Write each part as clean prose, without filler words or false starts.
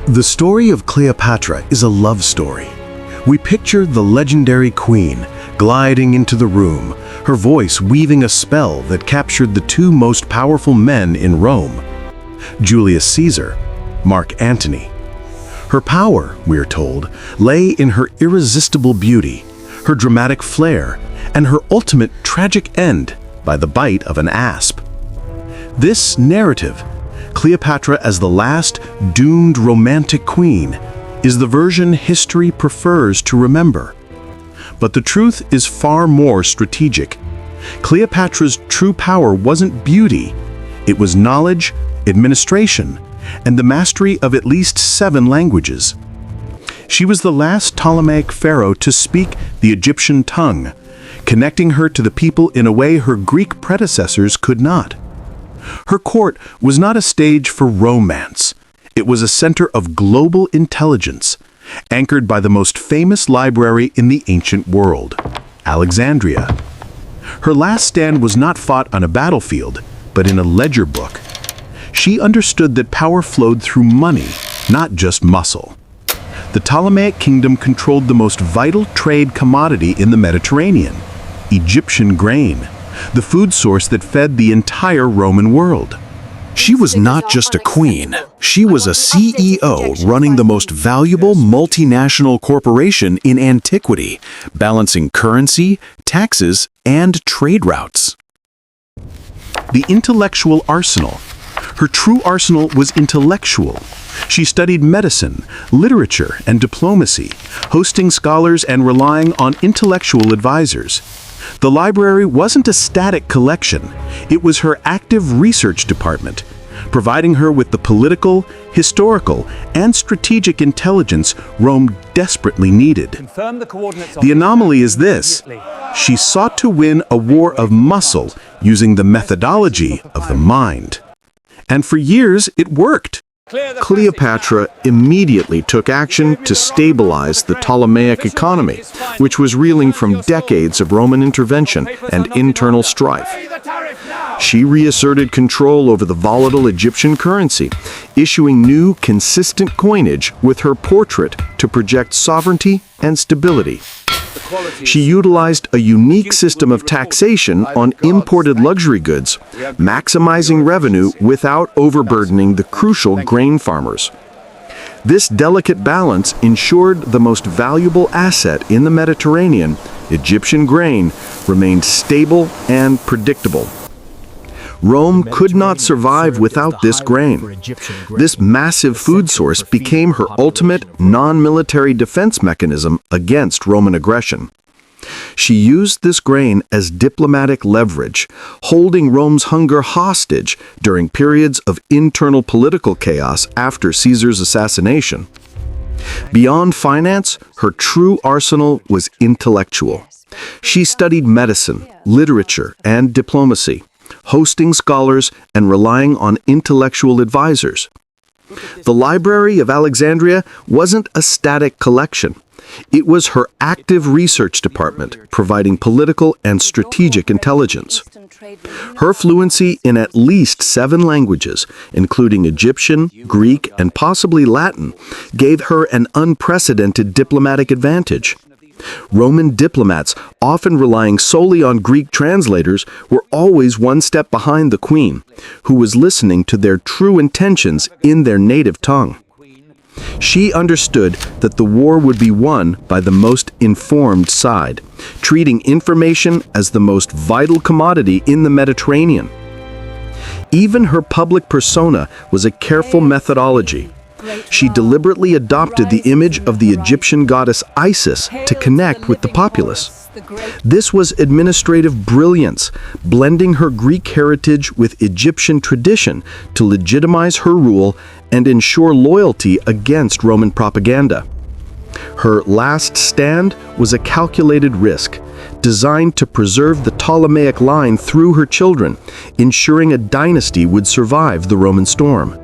The story of Cleopatra is a love story. We picture the legendary queen gliding into the room, her voice weaving a spell that captured the two most powerful men in Rome, Julius Caesar, Mark Antony. Her power, we're told, lay in her irresistible beauty, her dramatic flair, and her ultimate tragic end by the bite of an asp. This narrative, Cleopatra as the last doomed romantic queen, is the version history prefers to remember. But the truth is far more strategic. Cleopatra's true power wasn't beauty, it was knowledge, administration, and the mastery of at least 7 languages. She was the last Ptolemaic pharaoh to speak the Egyptian tongue, connecting her to the people in a way her Greek predecessors could not. Her court was not a stage for romance. It was a center of global intelligence, anchored by the most famous library in the ancient world, Alexandria. Her last stand was not fought on a battlefield, but in a ledger book. She understood that power flowed through money, not just muscle. The Ptolemaic kingdom controlled the most vital trade commodity in the Mediterranean, Egyptian grain, the food source that fed the entire Roman world. She was not just a queen, she was a CEO running the most valuable multinational corporation in antiquity, balancing currency, taxes, and trade routes. The intellectual arsenal. Her true arsenal was intellectual. She studied medicine, literature, and diplomacy, hosting scholars and relying on intellectual advisors. The library wasn't a static collection, it was her active research department, providing her with the political, historical, and strategic intelligence Rome desperately needed. The anomaly is this: she sought to win a war of muscle using the methodology of the mind. And for years, it worked. Cleopatra immediately took action to stabilize the Ptolemaic economy, which was reeling from decades of Roman intervention and internal strife. She reasserted control over the volatile Egyptian currency, issuing new, consistent coinage with her portrait to project sovereignty and stability. She utilized a unique system of taxation on imported luxury goods, maximizing revenue without overburdening the crucial grain farmers. This delicate balance ensured the most valuable asset in the Mediterranean, Egyptian grain, remained stable and predictable. Rome could not survive without this grain. This massive food source became her ultimate non-military defense mechanism against Roman aggression. She used this grain as diplomatic leverage, holding Rome's hunger hostage during periods of internal political chaos after Caesar's assassination. Beyond finance, her true arsenal was intellectual. She studied medicine, literature, and diplomacy, hosting scholars and relying on intellectual advisors. The Library of Alexandria wasn't a static collection. It was her active research department, providing political and strategic intelligence. Her fluency in at least 7 languages, including Egyptian, Greek, and possibly Latin, gave her an unprecedented diplomatic advantage. Roman diplomats, often relying solely on Greek translators, were always one step behind the queen, who was listening to their true intentions in their native tongue. She understood that the war would be won by the most informed side, treating information as the most vital commodity in the Mediterranean. Even her public persona was a careful methodology. She deliberately adopted the image of the Egyptian goddess Isis to connect with the populace. This was administrative brilliance, blending her Greek heritage with Egyptian tradition to legitimize her rule and ensure loyalty against Roman propaganda. Her last stand was a calculated risk, designed to preserve the Ptolemaic line through her children, ensuring a dynasty would survive the Roman storm.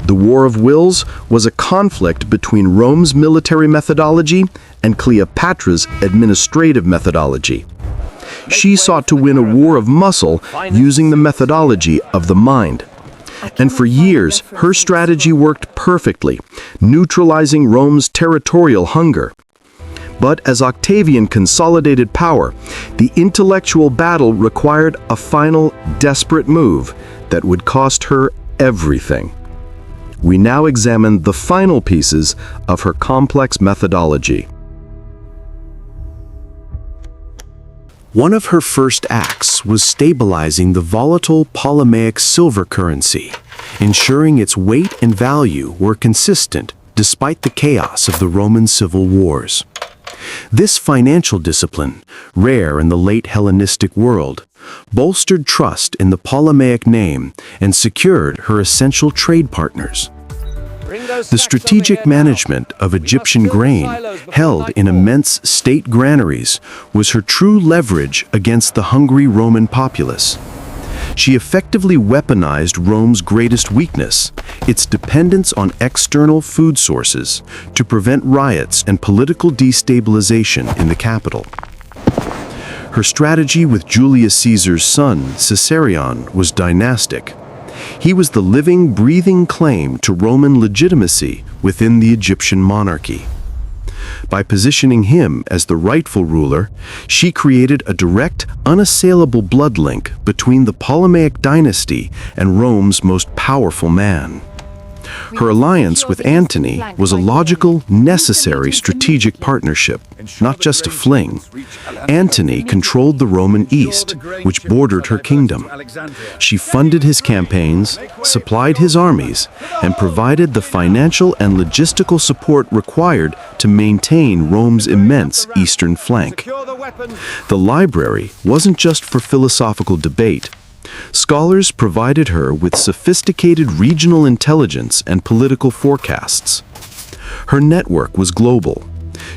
The War of Wills was a conflict between Rome's military methodology and Cleopatra's administrative methodology. She sought to win a war of muscle using the methodology of the mind. And for years, her strategy worked perfectly, neutralizing Rome's territorial hunger. But as Octavian consolidated power, the intellectual battle required a final, desperate move that would cost her everything. We now examine the final pieces of her complex methodology. One of her first acts was stabilizing the volatile Ptolemaic silver currency, ensuring its weight and value were consistent despite the chaos of the Roman civil wars. This financial discipline, rare in the late Hellenistic world, bolstered trust in the Ptolemaic name and secured her essential trade partners. The strategic management of Egyptian grain, held in immense state granaries, was her true leverage against the hungry Roman populace. She effectively weaponized Rome's greatest weakness, its dependence on external food sources, to prevent riots and political destabilization in the capital. Her strategy with Julius Caesar's son, Caesarion, was dynastic. He was the living, breathing claim to Roman legitimacy within the Egyptian monarchy. By positioning him as the rightful ruler, she created a direct, unassailable blood link between the Ptolemaic dynasty and Rome's most powerful man. Her alliance with Antony was a logical, necessary strategic partnership, not just a fling. Antony controlled the Roman East, which bordered her kingdom. She funded his campaigns, supplied his armies, and provided the financial and logistical support required to maintain Rome's immense eastern flank. The library wasn't just for philosophical debate. Scholars provided her with sophisticated regional intelligence and political forecasts. Her network was global.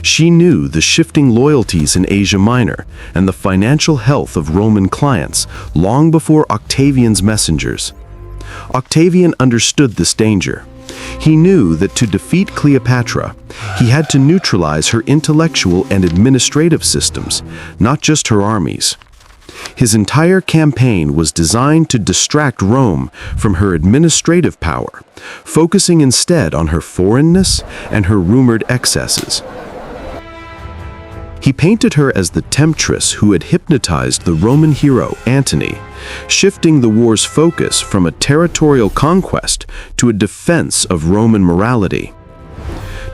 She knew the shifting loyalties in Asia Minor and the financial health of Roman clients long before Octavian's messengers. Octavian understood this danger. He knew that to defeat Cleopatra, he had to neutralize her intellectual and administrative systems, not just her armies. His entire campaign was designed to distract Rome from her administrative power, focusing instead on her foreignness and her rumored excesses. He painted her as the temptress who had hypnotized the Roman hero Antony, shifting the war's focus from a territorial conquest to a defense of Roman morality.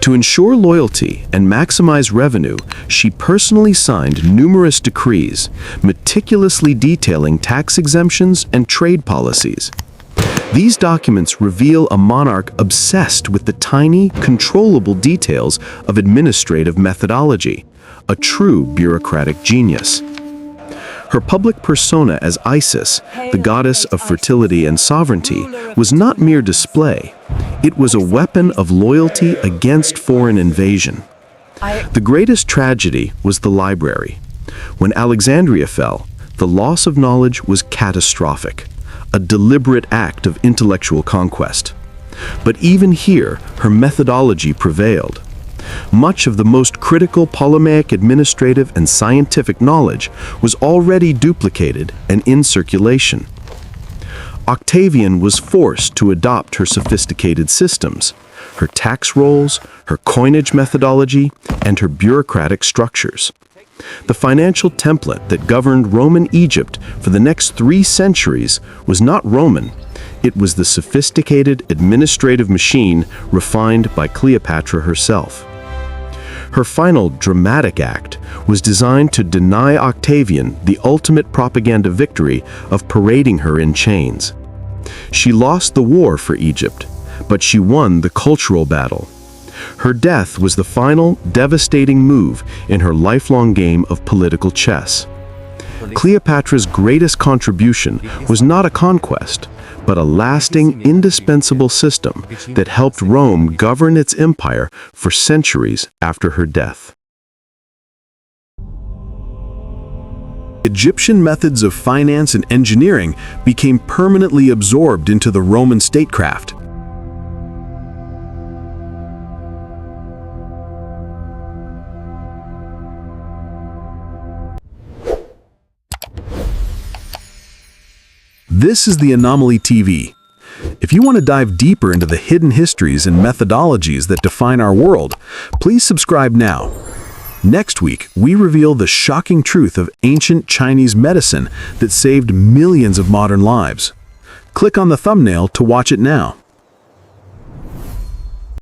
To ensure loyalty and maximize revenue, she personally signed numerous decrees, meticulously detailing tax exemptions and trade policies. These documents reveal a monarch obsessed with the tiny, controllable details of administrative methodology, a true bureaucratic genius. Her public persona as Isis, the goddess of fertility and sovereignty, was not mere display. It was a weapon of loyalty against foreign invasion. The greatest tragedy was the library. When Alexandria fell, the loss of knowledge was catastrophic, a deliberate act of intellectual conquest. But even here, her methodology prevailed. Much of the most critical Ptolemaic administrative and scientific knowledge was already duplicated and in circulation. Octavian was forced to adopt her sophisticated systems, her tax rolls, her coinage methodology, and her bureaucratic structures. The financial template that governed Roman Egypt for the next 3 centuries was not Roman. It was the sophisticated administrative machine refined by Cleopatra herself. Her final dramatic act was designed to deny Octavian the ultimate propaganda victory of parading her in chains. She lost the war for Egypt, but she won the cultural battle. Her death was the final, devastating move in her lifelong game of political chess. Cleopatra's greatest contribution was not a conquest, but a lasting, indispensable system that helped Rome govern its empire for centuries after her death. Egyptian methods of finance and engineering became permanently absorbed into the Roman statecraft. This is the Anomaly TV. If you want to dive deeper into the hidden histories and methodologies that define our world, please subscribe now. Next week, we reveal the shocking truth of ancient Chinese medicine that saved millions of modern lives. Click on the thumbnail to watch it now.